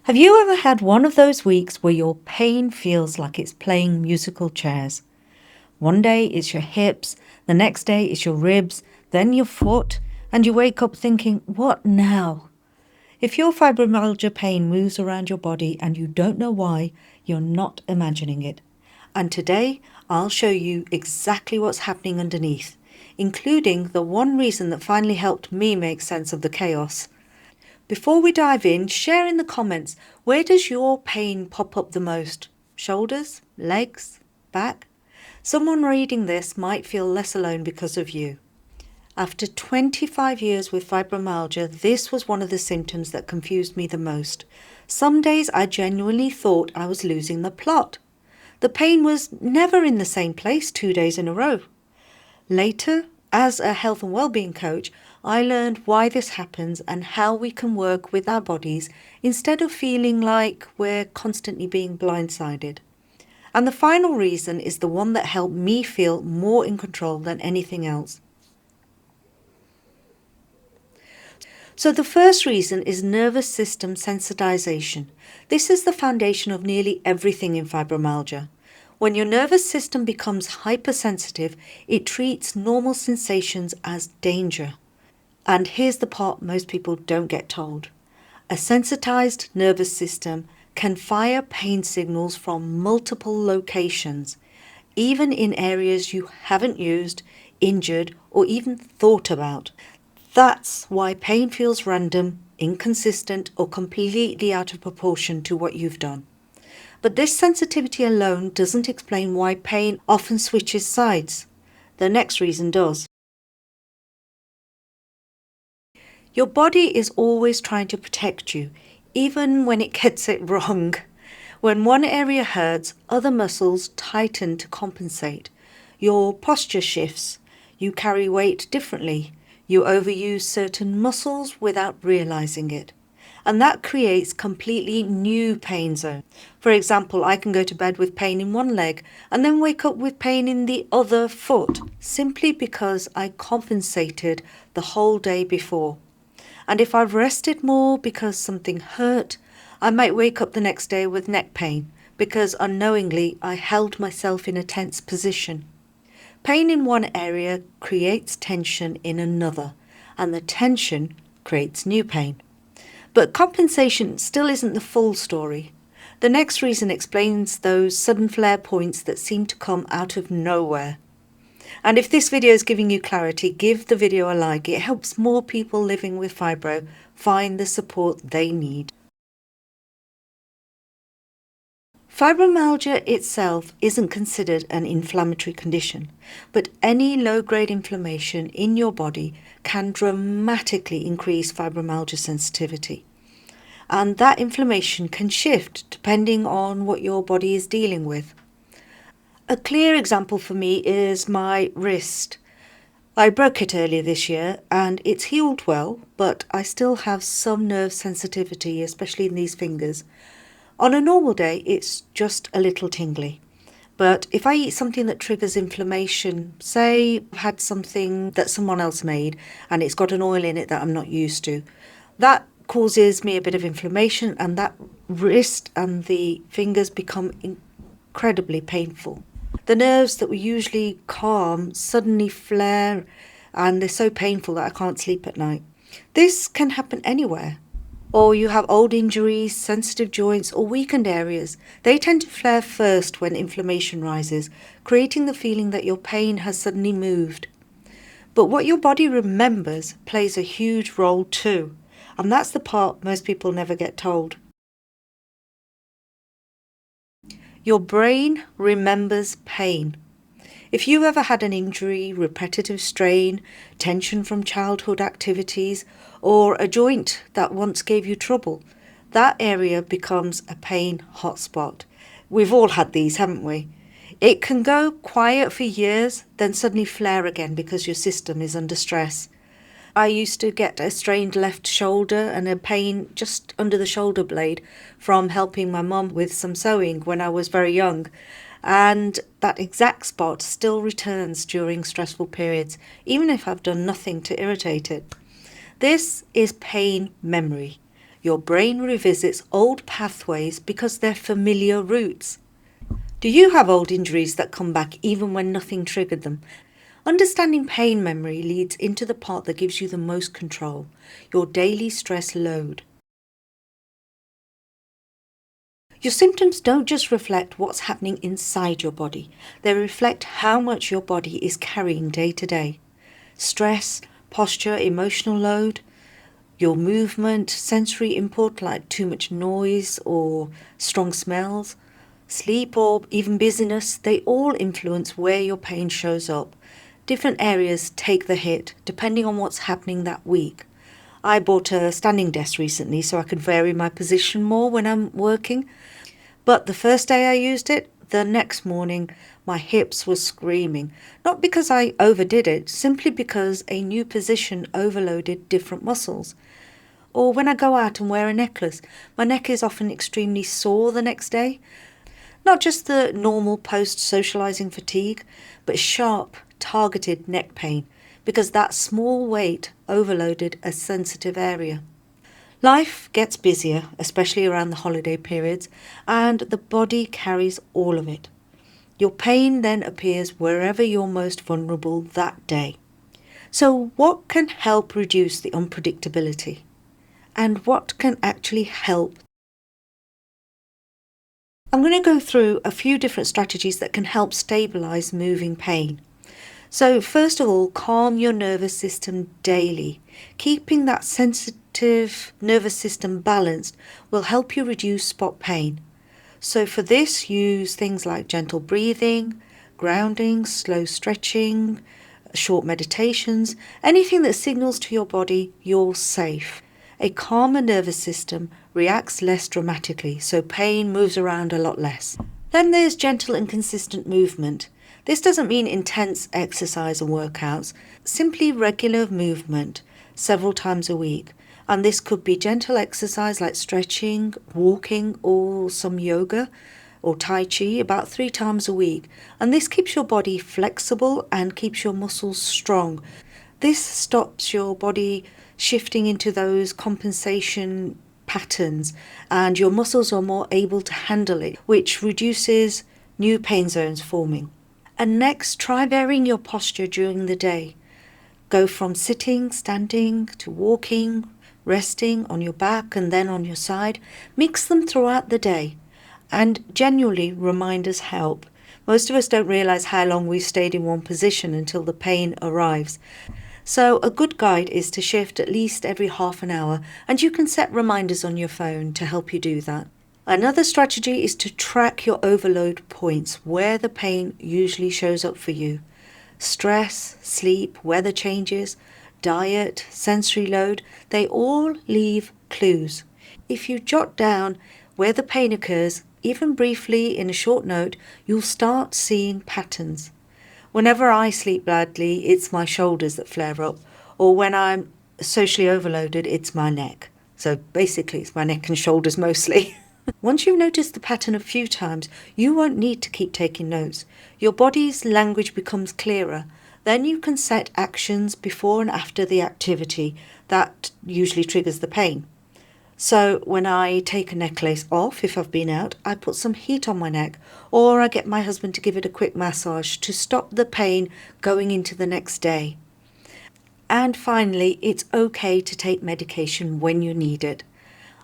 Have you ever had one of those weeks where your pain feels like it's playing musical chairs? One day it's your hips, the next day it's your ribs, then your foot, and you wake up thinking, what now? If your fibromyalgia pain moves around your body and you don't know why, you're not imagining it. And today I'll show you exactly what's happening underneath, including the one reason that finally helped me make sense of the chaos. Before we dive in, share in the comments, where does your pain pop up the most? Shoulders? Legs? Back? Someone reading this might feel less alone because of you. After 25 years with fibromyalgia, this was one of the symptoms that confused me the most. Some days I genuinely thought I was losing the plot. The pain was never in the same place 2 days in a row. Later, as a health and well-being coach, I learned why this happens and how we can work with our bodies instead of feeling like we're constantly being blindsided. And the final reason is the one that helped me feel more in control than anything else. So the first reason is nervous system sensitization. This is the foundation of nearly everything in fibromyalgia. When your nervous system becomes hypersensitive, it treats normal sensations as danger. And here's the part most people don't get told. A sensitized nervous system can fire pain signals from multiple locations, even in areas you haven't used, injured, or even thought about. That's why pain feels random, inconsistent, or completely out of proportion to what you've done. But this sensitivity alone doesn't explain why pain often switches sides. The next reason does. Your body is always trying to protect you, even when it gets it wrong. When one area hurts, other muscles tighten to compensate. Your posture shifts. You carry weight differently. You overuse certain muscles without realizing it. And that creates completely new pain zones. For example, I can go to bed with pain in one leg and then wake up with pain in the other foot, simply because I compensated the whole day before. And if I've rested more because something hurt, I might wake up the next day with neck pain because unknowingly I held myself in a tense position. Pain in one area creates tension in another, and the tension creates new pain. But compensation still isn't the full story. The next reason explains those sudden flare points that seem to come out of nowhere. And if this video is giving you clarity, give the video a like. It helps more people living with fibro find the support they need. Fibromyalgia itself isn't considered an inflammatory condition, but any low-grade inflammation in your body can dramatically increase fibromyalgia sensitivity. And that inflammation can shift depending on what your body is dealing with. A clear example for me is my wrist. I broke it earlier this year and it's healed well, but I still have some nerve sensitivity, especially in these fingers. On a normal day, it's just a little tingly. But if I eat something that triggers inflammation, say I've had something that someone else made and it's got an oil in it that I'm not used to, that causes me a bit of inflammation, and that wrist and the fingers become incredibly painful. The nerves that were usually calm suddenly flare, and they're so painful that I can't sleep at night. This can happen anywhere. Or you have old injuries, sensitive joints, or weakened areas. They tend to flare first when inflammation rises, creating the feeling that your pain has suddenly moved. But what your body remembers plays a huge role too, and that's the part most people never get told. Your brain remembers pain. If you ever had an injury, repetitive strain, tension from childhood activities, or a joint that once gave you trouble, that area becomes a pain hotspot. We've all had these, haven't we? It can go quiet for years, then suddenly flare again because your system is under stress. I used to get a strained left shoulder and a pain just under the shoulder blade from helping my mum with some sewing when I was very young. And that exact spot still returns during stressful periods, even if I've done nothing to irritate it. This is pain memory. Your brain revisits old pathways because they're familiar routes. Do you have old injuries that come back even when nothing triggered them? Understanding pain memory leads into the part that gives you the most control, your daily stress load. Your symptoms don't just reflect what's happening inside your body, they reflect how much your body is carrying day to day. Stress, posture, emotional load, your movement, sensory input like too much noise or strong smells, sleep or even busyness, they all influence where your pain shows up. Different areas take the hit depending on what's happening that week. I bought a standing desk recently so I could vary my position more when I'm working. But the first day I used it, the next morning, my hips were screaming. Not because I overdid it, simply because a new position overloaded different muscles. Or when I go out and wear a necklace, my neck is often extremely sore the next day. Not just the normal post-socializing fatigue, but sharp, targeted neck pain, because that small weight overloaded a sensitive area. Life gets busier, especially around the holiday periods, and the body carries all of it. Your pain then appears wherever you're most vulnerable that day. So what can help reduce the unpredictability? And what can actually help? I'm going to go through a few different strategies that can help stabilize moving pain. So first of all, calm your nervous system daily. Keeping that sensitive nervous system balanced will help you reduce spot pain. So for this, use things like gentle breathing, grounding, slow stretching, short meditations, anything that signals to your body you're safe. A calmer nervous system reacts less dramatically, so pain moves around a lot less. Then there's gentle and consistent movement. This doesn't mean intense exercise and workouts, simply regular movement several times a week. And this could be gentle exercise like stretching, walking, or some yoga or Tai Chi about 3 times a week. And this keeps your body flexible and keeps your muscles strong. This stops your body shifting into those compensation patterns and your muscles are more able to handle it, which reduces new pain zones forming. And next, try varying your posture during the day. Go from sitting, standing, to walking, resting on your back and then on your side. Mix them throughout the day. And genuinely, reminders help. Most of us don't realize how long we've stayed in one position until the pain arrives. So a good guide is to shift at least every half an hour, and you can set reminders on your phone to help you do that. Another strategy is to track your overload points, where the pain usually shows up for you. Stress, sleep, weather changes, diet, sensory load, they all leave clues. If you jot down where the pain occurs, even briefly in a short note, you'll start seeing patterns. Whenever I sleep badly, it's my shoulders that flare up, or when I'm socially overloaded, it's my neck. So basically, it's my neck and shoulders mostly. Once you've noticed the pattern a few times, you won't need to keep taking notes. Your body's language becomes clearer. Then you can set actions before and after the activity that usually triggers the pain. So when I take a necklace off, if I've been out, I put some heat on my neck, or I get my husband to give it a quick massage to stop the pain going into the next day. And finally, it's okay to take medication when you need it.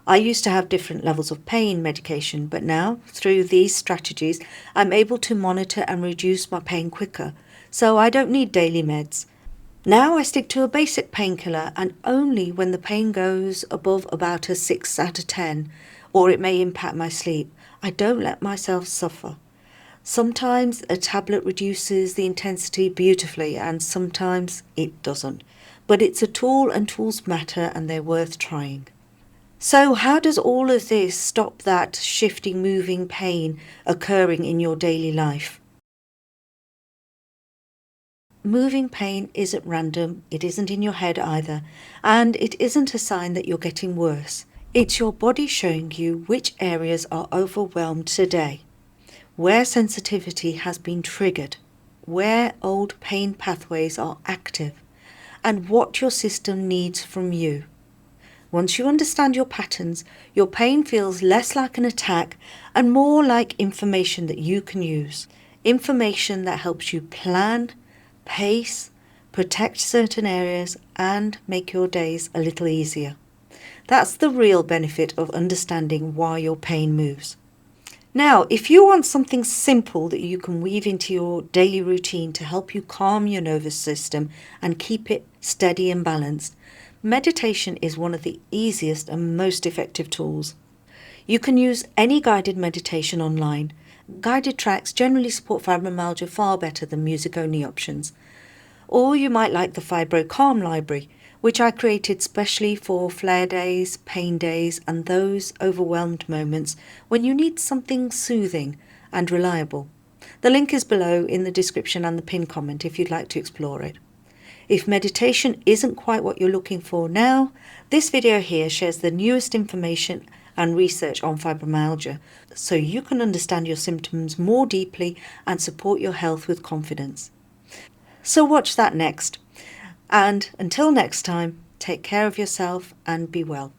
I used to have different levels of pain medication, but now, through these strategies, I'm able to monitor and reduce my pain quicker, so I don't need daily meds. Now I stick to a basic painkiller, and only when the pain goes above about a 6 out of 10, or it may impact my sleep. I don't let myself suffer. Sometimes a tablet reduces the intensity beautifully, and sometimes it doesn't. But it's a tool, and tools matter, and they're worth trying. So how does all of this stop that shifting, moving pain occurring in your daily life? Moving pain isn't random, it isn't in your head either, and it isn't a sign that you're getting worse. It's your body showing you which areas are overwhelmed today, where sensitivity has been triggered, where old pain pathways are active, and what your system needs from you. Once you understand your patterns, your pain feels less like an attack and more like information that you can use. Information that helps you plan, pace, protect certain areas, and make your days a little easier. That's the real benefit of understanding why your pain moves. Now, if you want something simple that you can weave into your daily routine to help you calm your nervous system and keep it steady and balanced, meditation is one of the easiest and most effective tools. You can use any guided meditation online. Guided tracks generally support fibromyalgia far better than music-only options. Or you might like the Fibro Calm library, which I created specially for flare days, pain days, and those overwhelmed moments when you need something soothing and reliable. The link is below in the description and the pinned comment if you'd like to explore it. If meditation isn't quite what you're looking for now, this video here shares the newest information and research on fibromyalgia, so you can understand your symptoms more deeply and support your health with confidence. So watch that next. And until next time, take care of yourself and be well.